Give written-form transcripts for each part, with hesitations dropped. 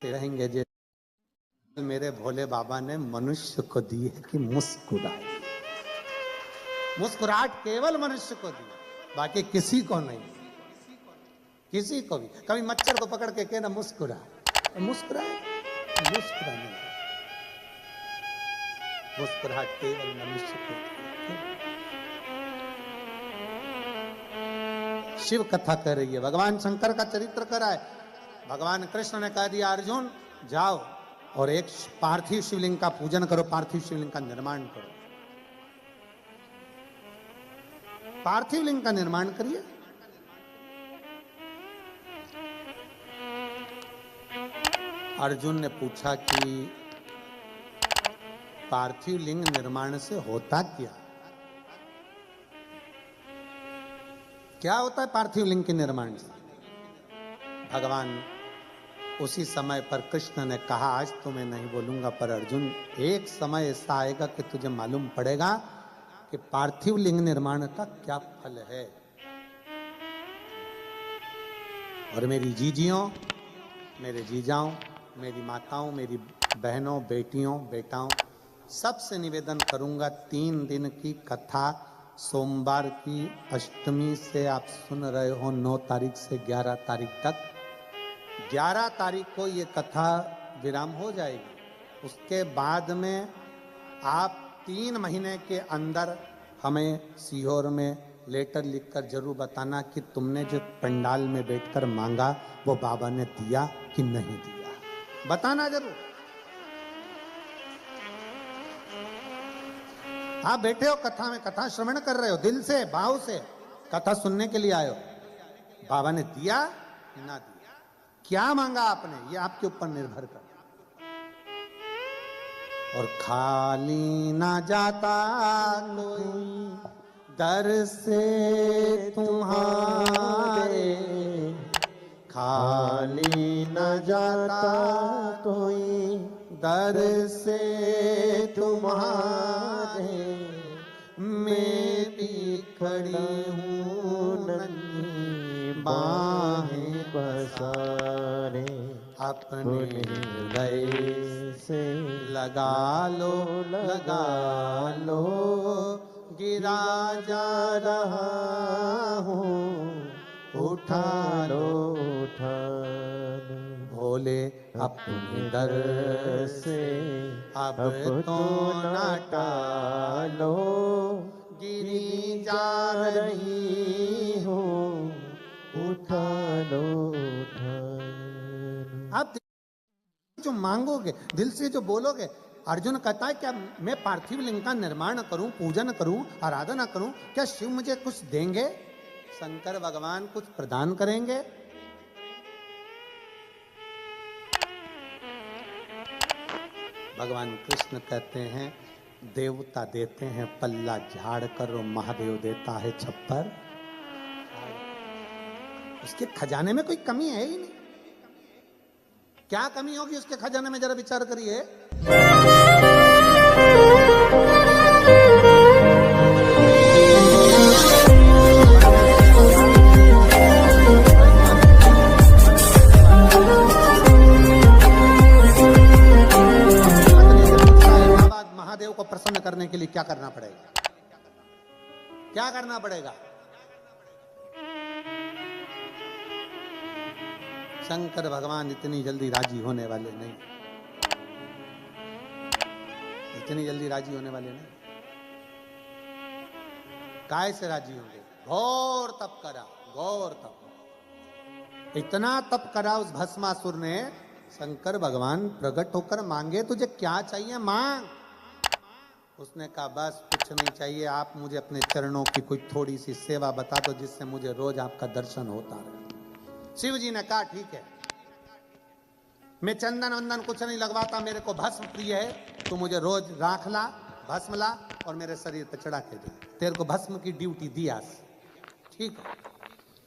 रहेंगे जे मेरे भोले बाबा ने मनुष्य को दी है कि मुस्कुराए। मुस्कुराहट केवल मनुष्य को दी, बाकी किसी को नहीं, किसी को भी। कभी मच्छर को पकड़ के कहना मुस्कुरा, मुस्कुराए, मुस्कुराने लगे। मुस्कुराहट केवल मनुष्य को दी। शिव कथा कर रही है, भगवान शंकर का चरित्र कर रहा है। भगवान कृष्ण ने कह दिया अर्जुन जाओ और एक पार्थिव शिवलिंग का पूजन करो, पार्थिव शिवलिंग का निर्माण करो। पार्थिव लिंग का निर्माण करिए। अर्जुन ने पूछा कि पार्थिव लिंग निर्माण से होता क्या? क्या होता है पार्थिव लिंग के निर्माण से? भगवान उसी समय पर कृष्ण ने कहा आज तो मैं नहीं बोलूंगा, पर अर्जुन एक समय ऐसा आएगा कि तुझे मालूम पड़ेगा कि पार्थिव लिंग निर्माण का क्या फल है। और मेरी जीजियों, मेरे जीजाओं, मेरी माताओं, मेरी बहनों, बेटियों, बेटाओं, सबसे निवेदन करूंगा 3 दिन की कथा सोमवार की अष्टमी से आप सुन रहे हो 9 तारीख से 11 तारीख तक। 11 तारीख को ये कथा विराम हो जाएगी। उसके बाद में आप 3 महीने के अंदर हमें सीहोर में लेटर लिखकर जरूर बताना कि तुमने जो पंडाल में बैठकर मांगा वो बाबा ने दिया कि नहीं दिया, बताना जरूर। आप बैठे हो कथा में, कथा श्रवण कर रहे हो, दिल से भाव से कथा सुनने के लिए आए हो। बाबा ने दिया ना दिया, क्या मांगा आपने, ये आपके ऊपर निर्भर कर। और खाली ना जाता कोई दर से तुम्हारे, खाली न जाता कोई दर से तुम्हारे, मैं भी खड़ी हूँ नन्ही बाहें पसारे, अपने हृदय से लगा लो, लगा लो, गिरा जा रहा हूँ, उठा लो, उठा लो, भोले अपने दर से अब तो न टालो, गिरी जा रही हूँ, उठा लो, उठा लो। आप जो मांगोगे, दिल से जो बोलोगे, अर्जुन कहता है क्या मैं पार्थिव लिंग का निर्माण करूं, पूजन करूं, आराधना करूं, क्या शिव मुझे कुछ देंगे? शंकर भगवान कुछ प्रदान करेंगे? भगवान कृष्ण कहते हैं देवता देते हैं पल्ला झाड़ कर, और महादेव देता है छप्पर। उसके खजाने में कोई कमी है ही नहीं। क्या कमी होगी उसके खजाने में, जरा विचार करिए। महादेव को प्रसन्न करने के लिए क्या करना पड़ेगा? क्या करना पड़ेगा? शंकर भगवान इतनी जल्दी राजी होने वाले नहीं, इतनी जल्दी राजी होने वाले नहीं। काय से राजी होंगे? घोर तप करा, घोर तप, इतना तप करा उस भस्मासुर ने। शंकर भगवान प्रकट होकर मांगे तुझे क्या चाहिए मांग। उसने कहा बस कुछ नहीं चाहिए, आप मुझे अपने चरणों की कोई थोड़ी सी सेवा बता दो जिससे मुझे रोज आपका दर्शन होता रहे। शिव जी ने कहा ठीक है, मैं चंदन वंदन कुछ नहीं लगवाता, मेरे को भस्म प्रिय है, तो मुझे रोज राख ला, भस्म ला और मेरे शरीर पर चढ़ा के दे, तेरे को भस्म की ड्यूटी दी आज, ठीक है।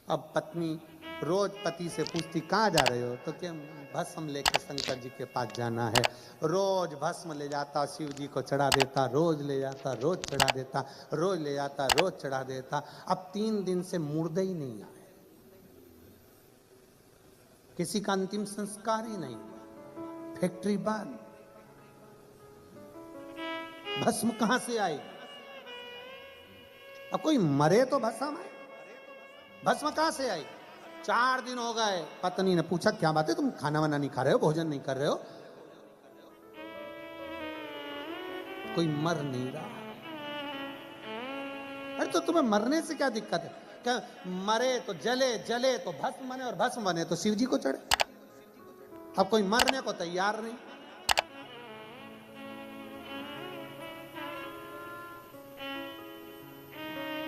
अब पत्नी रोज पति से पूछती कहाँ जा रहे हो, तो क्या भस्म लेके शंकर जी के पास जाना है। रोज भस्म ले जाता, शिव जी को चढ़ा देता, रोज ले जाता, रोज चढ़ा देता, रोज ले जाता, रोज चढ़ा देता। अब 3 दिन से मुर्दे ही नहीं आए, किसी का अंतिम संस्कार ही नहीं हुआ। फैक्ट्री बंद। भस्म कहां से आई? अब कोई मरे तो भस्म है, भस्म कहां से आई? 4 दिन हो गए, पत्नी ने पूछा क्या बात है, तुम खाना वाना नहीं खा रहे हो, भोजन नहीं कर रहे हो? कोई मर नहीं रहा। अरे तो तुम्हें मरने से क्या दिक्कत है? क्या मरे तो जले, जले तो भस्म बने, और भस्म बने तो शिव जी को चढ़े। अब कोई मरने को तैयार नहीं।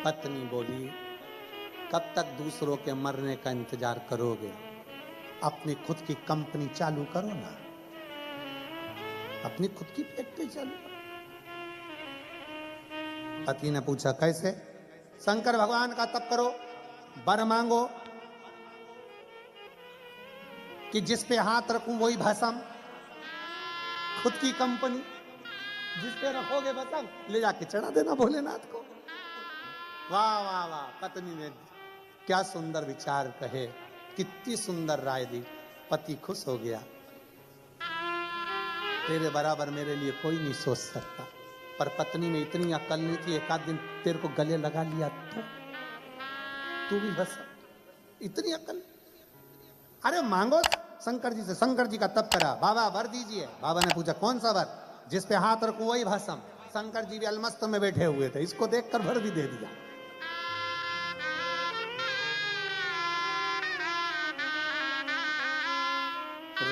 पत्नी बोली, कब तक दूसरों के मरने का इंतजार करोगे? अपनी खुद की कंपनी चालू करो ना, अपनी खुद की फैक्ट्री चालू करो। पति ने पूछा कैसे? शंकर भगवान का तप करो, वर मांगो कि जिस पे हाथ रखूं वही भस्म, खुद की कंपनी, जिस पे रखोगे भस्म ले जाके चढ़ा देना भोलेनाथ को। वाह वाह वाह, पत्नी ने क्या सुंदर विचार कहे, कितनी सुंदर राय दी। पति खुश हो गया, तेरे बराबर मेरे लिए कोई नहीं सोच सकता। पर पत्नी में इतनी अकल नहीं थी, एक आध दिन तेरे को गले लगा लिया तो तू भी बस, इतनी अकल। अरे मांगो शंकर जी से, शंकर जी का तप करा, बाबा वर दीजिए। बाबा ने पूछा कौन सा वर? जिस पे हाथ रखूं वही भस्म। शंकर जी भी अलमस्त में बैठे हुए थे, इसको देखकर वर भी दे दिया।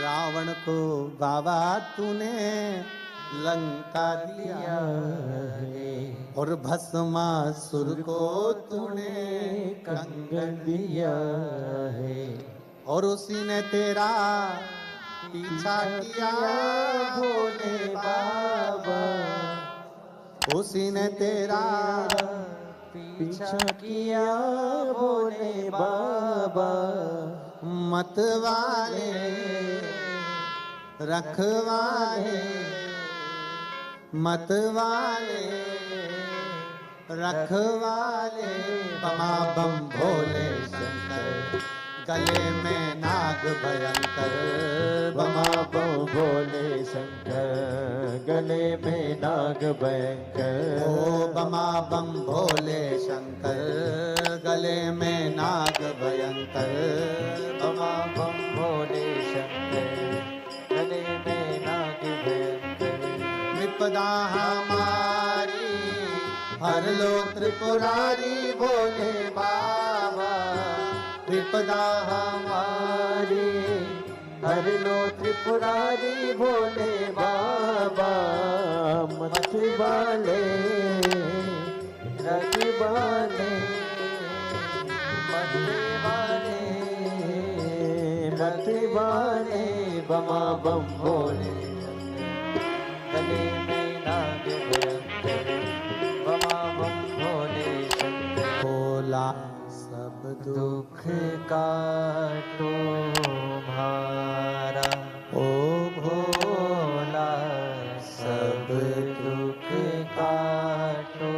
रावण को बाबा तूने लंका दिया है, और भस्मासुर को तूने कंगन दिया है, और उसी ने तेरा पीछा किया भोले बाबा, उसी ने तेरा पीछा किया भोले बाबा। मतवाले रखवाले, मतवाले रखवाले, बमा बम भोले शंकर, गले में नाग भयंकर, बमा बम भोले शंकर, गले में नाग भयंकर। ओ बमा बम भोले शंकर, गले में नाग भयंकर, बमा बम भोले शंकर, गले में नाग भयंकर। विपदा हमारी हर लो त्रिपुरारी भोले बाबा, विपदा हमारी हर लो त्रिपुरारी भोले बाबा। मत वाले रखवाले, मत वाले मत वाले, बमा बम भोले गले में नाग भयंकर, बमा बम भोले शंकर। भोला सब दुख काटो भारा, ओ भोला सब दुख काटो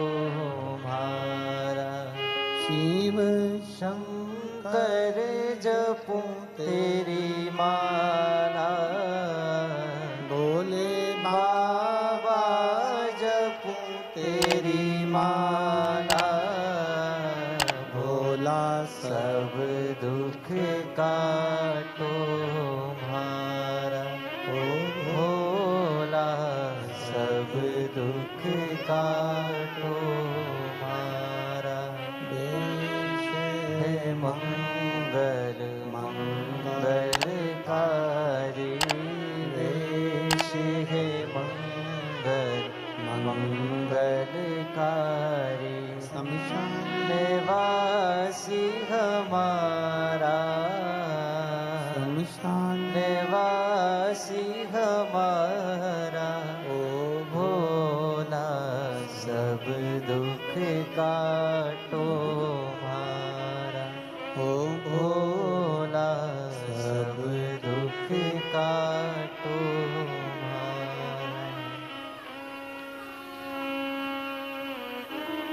भारा। शिव शंकर जपूं तेरी माला, भोले बाबा जपूं तेरी माला। भोला सब दुख काटो भारा, ओ भोला सब दुख काटो भारा। है मंगल मंगलकारी, वेश है मंगल मंगलकारी। शमशान निवासी हमारा, शमशान निवासी हमारा। ओ भोला सब दुख काटो भारा, ओ भोला सब दुख काटो भारा।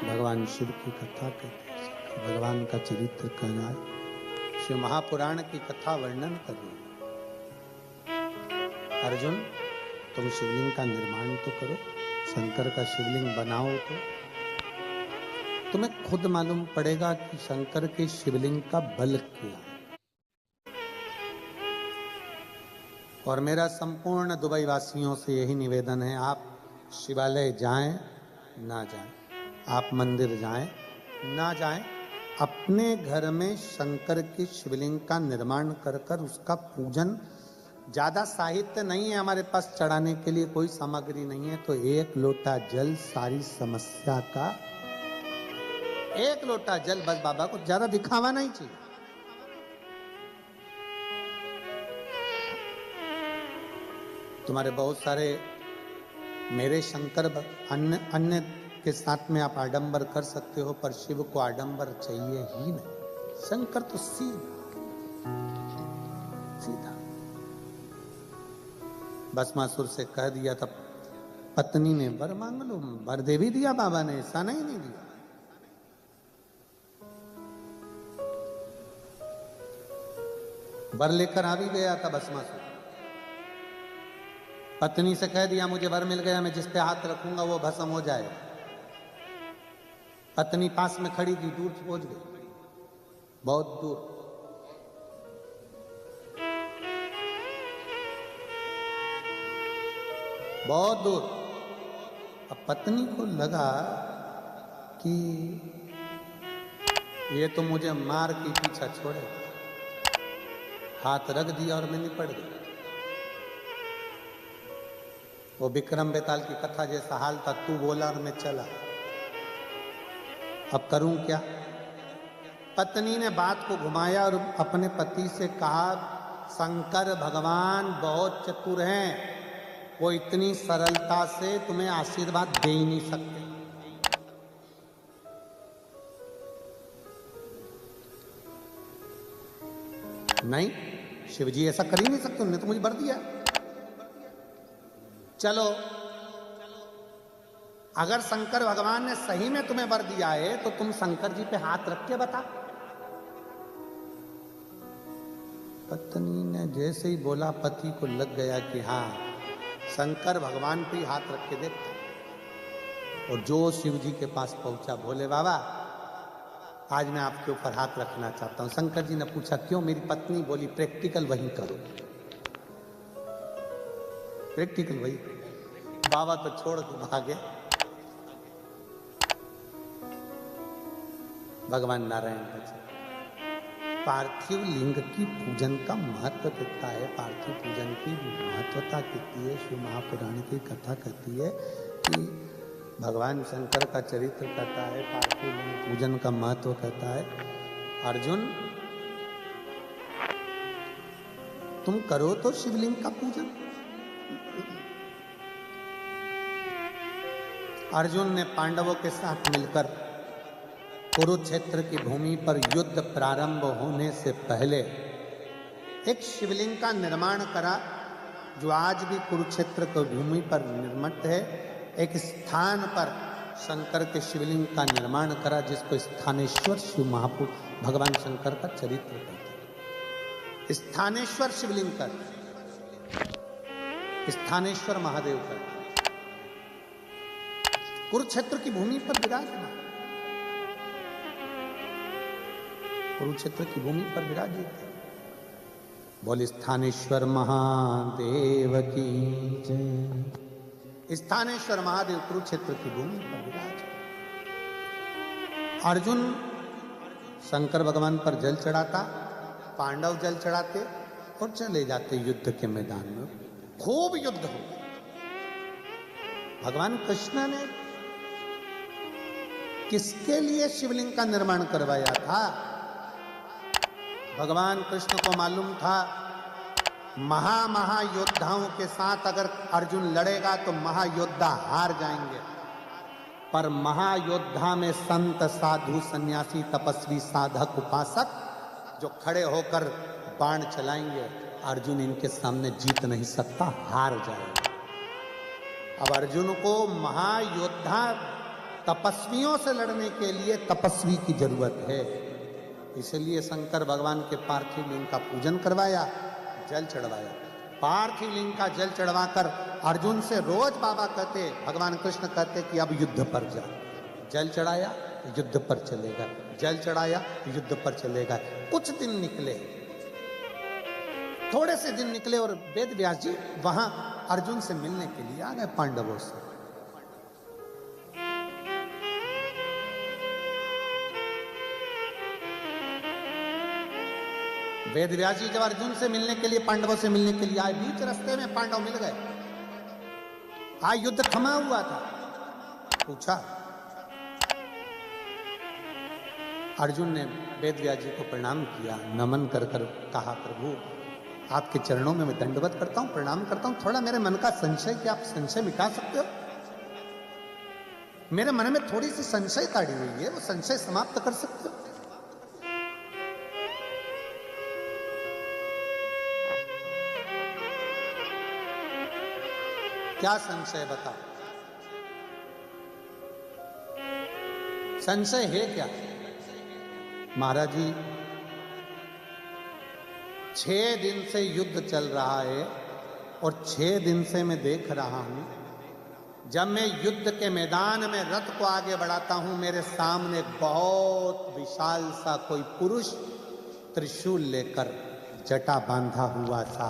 भगवान शिव की कथा कहते हैं, भगवान का चरित्र कहना है। शिव महापुराण की कथा वर्णन कर रही है। अर्जुन तुम शिवलिंग का निर्माण तो करो, शंकर का शिवलिंग बनाओ, तो तुम्हें खुद मालूम पड़ेगा कि शंकर के शिवलिंग का बल क्या है। और मेरा संपूर्ण दुबई वासियों से यही निवेदन है, आप शिवालय जाएं ना जाएं, आप मंदिर जाएं ना जाएं, अपने घर में शंकर के शिवलिंग का निर्माण कर कर उसका पूजन। ज्यादा साहित्य नहीं है हमारे पास चढ़ाने के लिए, कोई सामग्री नहीं है, तो एक लोटा जल सारी समस्या का, एक लोटा जल बस। बाबा को ज्यादा दिखावा नहीं चाहिए। तुम्हारे बहुत सारे मेरे शंकर अन्य अन्य के साथ में आप आडंबर कर सकते हो, पर शिव को आडंबर चाहिए ही नहीं। शंकर तो सीधा सीधा। भस्मासुर से कह दिया, तब पत्नी ने वर मांग लो, वर दे भी दिया बाबा ने, ऐसा नहीं दिया। वर लेकर आ भी गया था भस्मासुर। पत्नी से कह दिया मुझे वर मिल गया, मैं जिस पे हाथ रखूंगा वो भस्म हो जाएगा। पत्नी पास में खड़ी थी, दूर पहुंच गई, बहुत दूर। बहुत दूर। अब पत्नी को लगा कि ये तो मुझे मार के पीछा छोड़े, हाथ रख दिया और मैं निपट गया। वो विक्रम बेताल की कथा जैसा हाल था, तू बोला और मैं चला, अब करूं क्या। पत्नी ने बात को घुमाया और अपने पति से कहा, शंकर भगवान बहुत चतुर हैं, वो इतनी सरलता से तुम्हें आशीर्वाद दे ही नहीं सकते। नहीं, शिव जी ऐसा कर ही नहीं सकते, उन्होंने तो मुझे वर दिया। चलो, अगर शंकर भगवान ने सही में तुम्हें वर दिया है तो तुम शंकर जी पे हाथ रख के बता। पत्नी ने जैसे ही बोला, पति को लग गया कि हाँ, शंकर भगवान पे हाथ रख के देखता। और जो शिव जी के पास पहुंचा, भोले बाबा आज मैं आपके ऊपर हाथ रखना चाहता हूं। शंकर जी ने पूछा क्यों? मेरी पत्नी बोली प्रैक्टिकल वही करो, प्रैक्टिकल वही। बाबा तो छोड़ के भागे। भगवान नारायण बचे। पार्थिव लिंग की पूजन का महत्व कितना है, पार्थिव पूजन की महत्वता कितनी है। शिव महापुराण की कथा कहती है कि भगवान शंकर का चरित्र कहता है, पार्थिव लिंग पूजन का महत्व कहता है। अर्जुन तुम करो तो शिवलिंग का पूजन। अर्जुन ने पांडवों के साथ मिलकर कुरुक्षेत्र की भूमि पर युद्ध प्रारंभ होने से पहले एक शिवलिंग का निर्माण करा, जो आज भी कुरुक्षेत्र की भूमि पर निर्मित है। एक स्थान पर शंकर के शिवलिंग का निर्माण करा, जिसको स्थानेश्वर शिव महापुरुष भगवान शंकर का चरित्र कहते हैं। स्थानेश्वर शिवलिंग का, स्थानेश्वर महादेव का, कुरुक्षेत्र की भूमि पर विराजमान, कुरुक्षेत्र की भूमि पर विराजित है। बोले स्थानेश्वर महादेव की जय। स्थानेश्वर महादेव कुरुक्षेत्र की भूमि पर विराज। अर्जुन शंकर भगवान पर जल चढ़ाता, पांडव जल चढ़ाते और चले जाते युद्ध के मैदान में। खूब युद्ध हो। भगवान कृष्ण ने किसके लिए शिवलिंग का निर्माण करवाया था? भगवान कृष्ण को मालूम था महायोद्धाओं के साथ अगर अर्जुन लड़ेगा तो महायोद्धा हार जाएंगे, पर महायोद्धा में संत साधु सन्यासी तपस्वी साधक उपासक जो खड़े होकर बाण चलाएंगे, अर्जुन इनके सामने जीत नहीं सकता, हार जाएगा। अब अर्जुन को महायोद्धा तपस्वियों से लड़ने के लिए तपस्वी की जरूरत है। इसलिए शंकर भगवान के पार्थिव लिंग का पूजन करवाया, जल चढ़वाया। पार्थिव लिंग का जल चढ़वाकर अर्जुन से रोज बाबा कहते, भगवान कृष्ण कहते कि अब युद्ध पर जा। जल चढ़ाया युद्ध पर चलेगा, जल चढ़ाया युद्ध पर चलेगा। कुछ दिन निकले, थोड़े से दिन निकले और वेद व्यास जी वहां अर्जुन से मिलने के लिए आ गए पांडवों से। वेद व्यास जी जब अर्जुन से मिलने के लिए, पांडवों से मिलने के लिए आए, बीच रास्ते में पांडव मिल गए। आज युद्ध थमा हुआ था। पूछा, अर्जुन ने वेद व्यास जी को प्रणाम किया, नमन कर कर कहा, प्रभु आपके चरणों में मैं दंडवत करता हूं, प्रणाम करता हूं। थोड़ा मेरे मन का संशय, क्या आप संशय मिटा सकते हो? मेरे मन में थोड़ी सी संशय ताड़ी हुई है, वो संशय समाप्त कर सकते हो? क्या संशय बताओ? संशय है क्या? महाराज जी 6 दिन से युद्ध चल रहा है और 6 दिन से मैं देख रहा हूं, जब मैं युद्ध के मैदान में रथ को आगे बढ़ाता हूं, मेरे सामने बहुत विशाल सा कोई पुरुष त्रिशूल लेकर, जटा बांधा हुआ सा,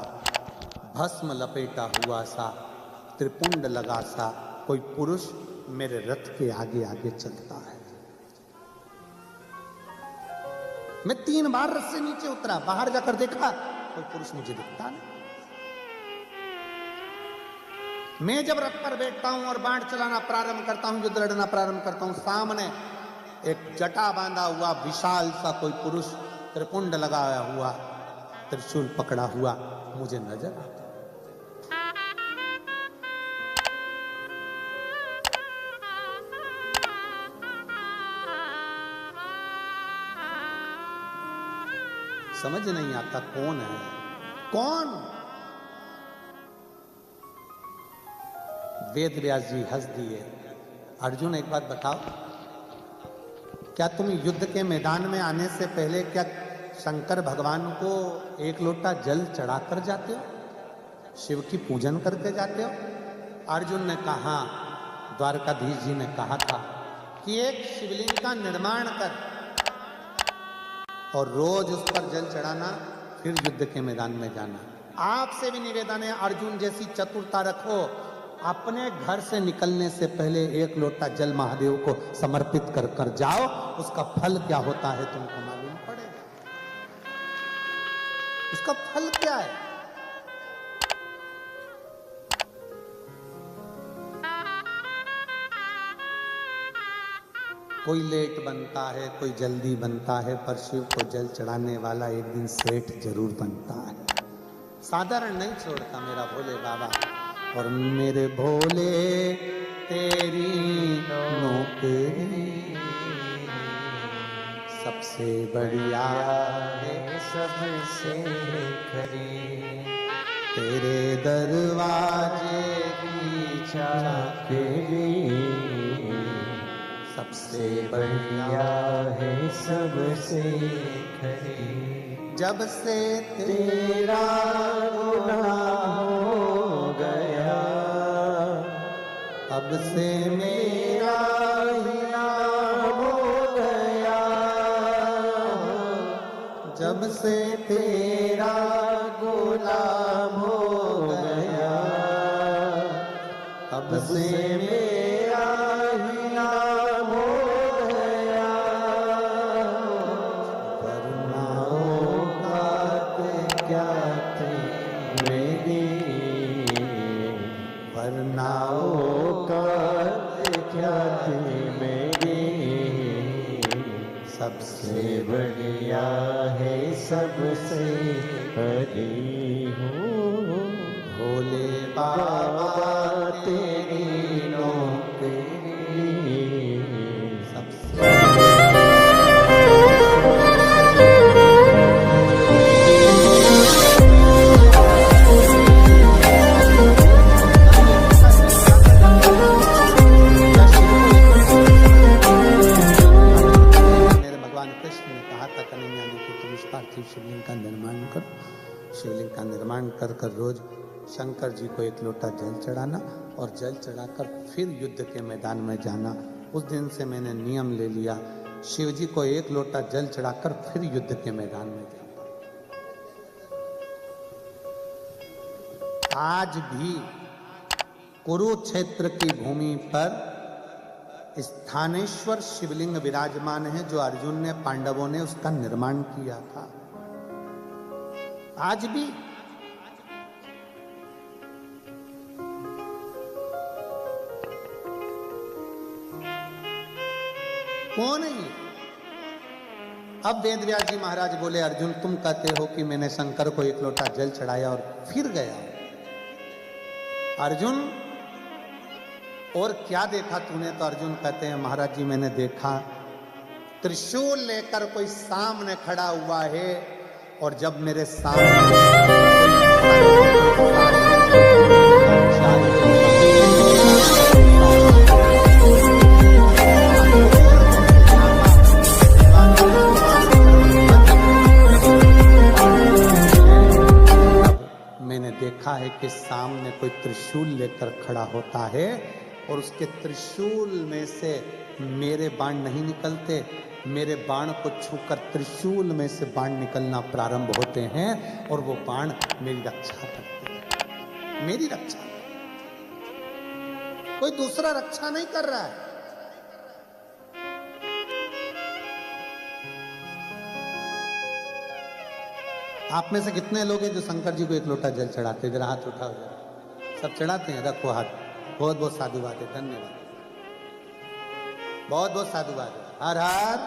भस्म लपेटा हुआ सा, त्रिपुंड लगा सा कोई पुरुष मेरे रथ के आगे आगे चलता है। मैं 3 बार रथ से नीचे उतरा, बाहर जाकर देखा, कोई पुरुष मुझे दिखता नहीं। मैं जब रथ पर बैठता हूं और बाण चलाना प्रारंभ करता हूं, युद्ध लड़ना प्रारंभ करता हूं, सामने एक जटा बांधा हुआ विशाल सा कोई पुरुष, त्रिपुंड लगाया हुआ, त्रिशूल पकड़ा हुआ मुझे नजर आता। समझ नहीं आता कौन है, कौन? वेद व्यास जी हंस दिए। अर्जुन एक बात बताओ, क्या तुम युद्ध के मैदान में आने से पहले क्या शंकर भगवान को 1 लोटा जल चढ़ाकर जाते हो? शिव की पूजन करके जाते हो? अर्जुन ने कहा, द्वारकाधीश जी ने कहा था कि एक शिवलिंग का निर्माण कर और रोज उस पर जल चढ़ाना, फिर युद्ध के मैदान में जाना। आपसे भी निवेदन है, अर्जुन जैसी चतुरता रखो, अपने घर से निकलने से पहले 1 लोटा जल महादेव को समर्पित कर कर जाओ, उसका फल क्या होता है तुमको मालूम पड़ेगा। उसका फल क्या है? कोई लेट बनता है, कोई जल्दी बनता है, पर शिव को जल चढ़ाने वाला एक दिन सेठ जरूर बनता है। साधारण नहीं छोड़ता मेरा भोले बाबा। और मेरे भोले तेरी नौकरी सबसे बढ़िया है, सबसे खरी, तेरे दरवाजे की चाकरी सबसे बढ़िया है, सबसे खरी। जब से तेरा गुनाह हो गया, तब से मेरा ही नाम हो गया। जब से तेरा गुलाम हो गया, तब से मेरा ही नाम हो गया। वरनाओं का क्या थे मेरी, वरनाओं का क्या थे मेरी, सबसे बढ़िया है, सबसे हरी हूँ। भोले बाबा तेरी नौकरी सबसे डिमांड कर कर रोज शंकर जी को एक लोटा जल चढ़ाना और जल चढ़ाकर फिर युद्ध के मैदान में जाना। उस दिन से मैंने नियम ले लिया, शिव जी को एक लोटा जल चढ़ाकर फिर युद्ध के मैदान में जाऊंगा। आज भी कुरुक्षेत्र की भूमि पर स्थानेश्वर शिवलिंग विराजमान है, जो अर्जुन ने, पांडवों ने उसका निर्माण किया था। आज भी कौन है ये? अब वेद व्यास जी महाराज बोले, अर्जुन तुम कहते हो कि मैंने शंकर को एक लोटा जल चढ़ाया और फिर गया। अर्जुन और क्या देखा तूने? तो अर्जुन कहते हैं, महाराज जी मैंने देखा त्रिशूल लेकर कोई सामने खड़ा हुआ है, और जब मेरे सामने मैंने देखा है कि सामने कोई त्रिशूल लेकर खड़ा होता है, और उसके त्रिशूल में से मेरे बाण नहीं निकलते, मेरे बाण को छूकर त्रिशूल में से बाण निकलना प्रारंभ होते हैं, और वो बाण मेरी रक्षा करते हैं। मेरी रक्षा, कोई दूसरा रक्षा नहीं कर रहा है। आप में से कितने लोग हैं जो शंकर जी को एक लोटा जल चढ़ाते? जरा हाथ उठाओ जरा। सब चढ़ाते हैं? रखो हाथ। बहुत बहुत साधुवाद है, धन्यवाद, बहुत बहुत साधुवाद है। हर हर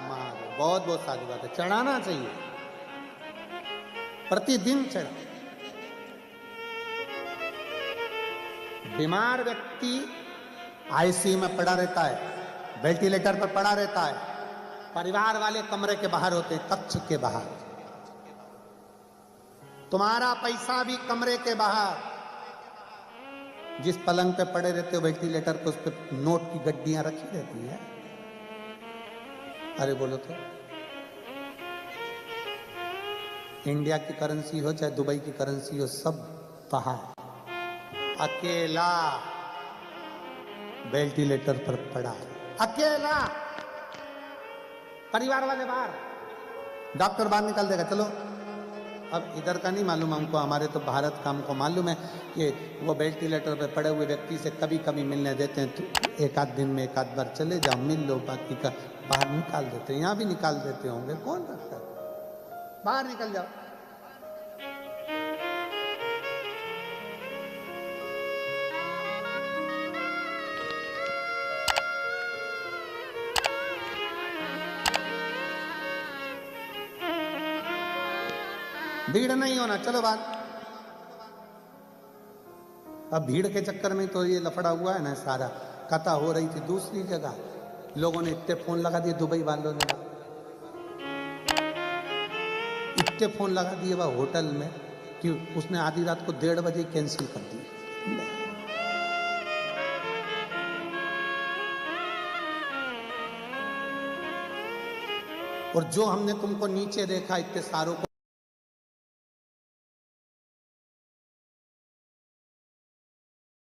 महादेव, बहुत बहुत साधुवाद है। चढ़ाना चाहिए, प्रतिदिन चढ़ा। बीमार व्यक्ति आईसीयू में पड़ा रहता है, वेंटिलेटर पर पड़ा रहता है, परिवार वाले कमरे के बाहर होते हैं, कक्ष के बाहर। तुम्हारा पैसा भी कमरे के बाहर। जिस पलंग पे पड़े रहते हो वेंटिलेटर पे, उस पे नोट की गड्डियां रखी रहती है। अरे बोलो तो, इंडिया की करेंसी हो चाहे दुबई की करेंसी हो, सब बाहर। अकेला वेंटिलेटर पर पड़ा, अकेला, परिवार वाले बाहर, डॉक्टर बाहर निकाल देगा, चलो। अब इधर का नहीं मालूम हमको, हमारे तो भारत का हमको मालूम है कि वो वेंटिलेटर पे पड़े हुए व्यक्ति से कभी कभी मिलने देते हैं। तो एक आध दिन में एक आध बार चले जाओ, मिल लो, बाकी का बाहर निकाल देते हैं। यहाँ भी निकाल देते होंगे, कौन रखता है? बाहर निकल जाओ। भीड़ नहीं होना, चलो बात। अब भीड़ के चक्कर में तो ये लफड़ा हुआ है ना सारा। कथा हो रही थी दूसरी जगह, लोगों ने इतने फोन लगा दिए, दुबई वालों ने इतने फोन लगा दिए वह होटल में कि उसने आधी रात को 1:30 बजे कैंसिल कर दी। और जो हमने तुमको नीचे देखा इतने सारों को